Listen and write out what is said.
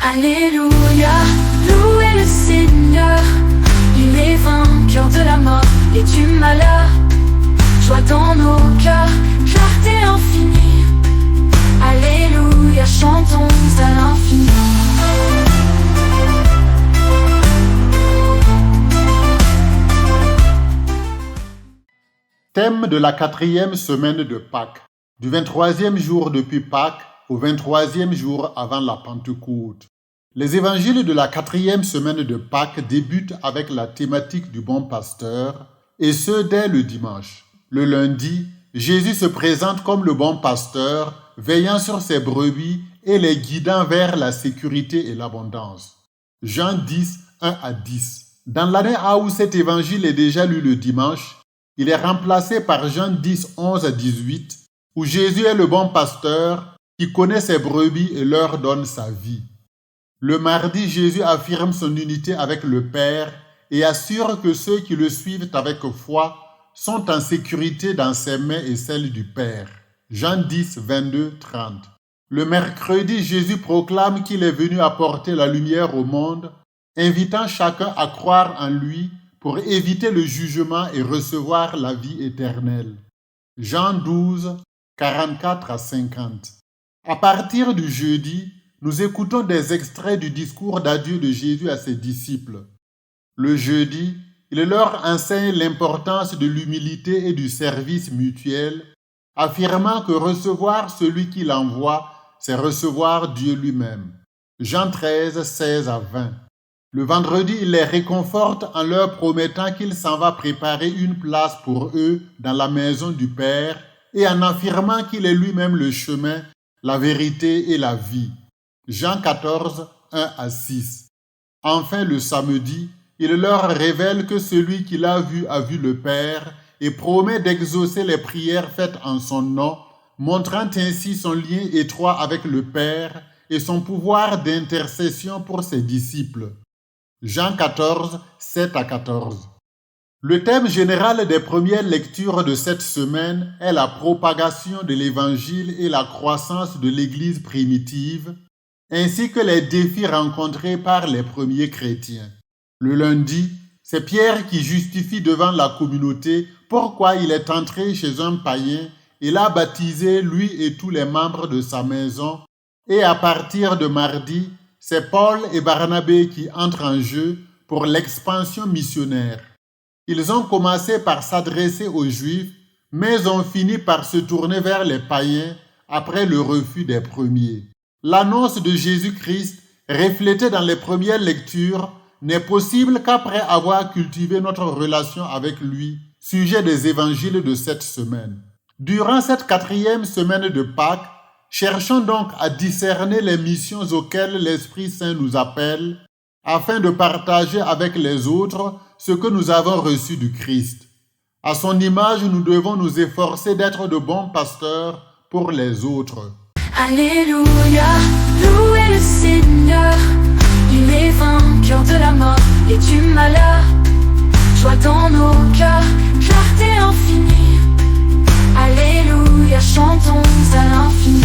Alléluia, louez le Seigneur. Il est vainqueur de la mort et du malheur. Joie dans nos cœurs, clarté infinie. Alléluia, chantons à l'infini. Thème de la 4e semaine de Pâques, du 23e jour depuis Pâques au 23e jour avant la Pentecôte. Les évangiles de la 4e semaine de Pâques débutent avec la thématique du bon pasteur, et ce dès le dimanche. Le lundi, Jésus se présente comme le bon pasteur, veillant sur ses brebis et les guidant vers la sécurité et l'abondance. Jean 10, 1 à 10. Dans l'année A où cet évangile est déjà lu le dimanche, il est remplacé par Jean 10, 11 à 18, où Jésus est le bon pasteur qui connaît ses brebis et leur donne sa vie. Le mardi, Jésus affirme son unité avec le Père et assure que ceux qui le suivent avec foi sont en sécurité dans ses mains et celles du Père. Jean 10, 22, 30. Le mercredi, Jésus proclame qu'il est venu apporter la lumière au monde, invitant chacun à croire en lui pour éviter le jugement et recevoir la vie éternelle. Jean 12, 44 à 50. À partir du jeudi, nous écoutons des extraits du discours d'adieu de Jésus à ses disciples. Le jeudi, il leur enseigne l'importance de l'humilité et du service mutuel, affirmant que recevoir celui qui l'envoie, c'est recevoir Dieu lui-même. Jean 13, 16 à 20. Le vendredi, il les réconforte en leur promettant qu'il s'en va préparer une place pour eux dans la maison du Père et en affirmant qu'il est lui-même le chemin, la vérité et la vie. Jean 14, 1 à 6. Enfin, le samedi, il leur révèle que celui qui l'a vu a vu le Père et promet d'exaucer les prières faites en son nom, montrant ainsi son lien étroit avec le Père et son pouvoir d'intercession pour ses disciples. Jean 14, 7 à 14. Le thème général des premières lectures de cette semaine est la propagation de l'Évangile et la croissance de l'Église primitive, ainsi que les défis rencontrés par les premiers chrétiens. Le lundi, c'est Pierre qui justifie devant la communauté pourquoi il est entré chez un païen et l'a baptisé lui et tous les membres de sa maison, et à partir de mardi, c'est Paul et Barnabé qui entrent en jeu pour l'expansion missionnaire. Ils ont commencé par s'adresser aux Juifs, mais ont fini par se tourner vers les païens après le refus des premiers. L'annonce de Jésus-Christ, reflétée dans les premières lectures, n'est possible qu'après avoir cultivé notre relation avec lui, sujet des évangiles de cette semaine. Durant cette 4e semaine de Pâques, cherchons donc à discerner les missions auxquelles l'Esprit Saint nous appelle, afin de partager avec les autres ce que nous avons reçu du Christ. À son image, nous devons nous efforcer d'être de bons pasteurs pour les autres. Alléluia, louez le Seigneur. Il est vainqueur de la mort et du malheur. Joie dans nos cœurs, clarté infinie. Alléluia, chantons à l'infini.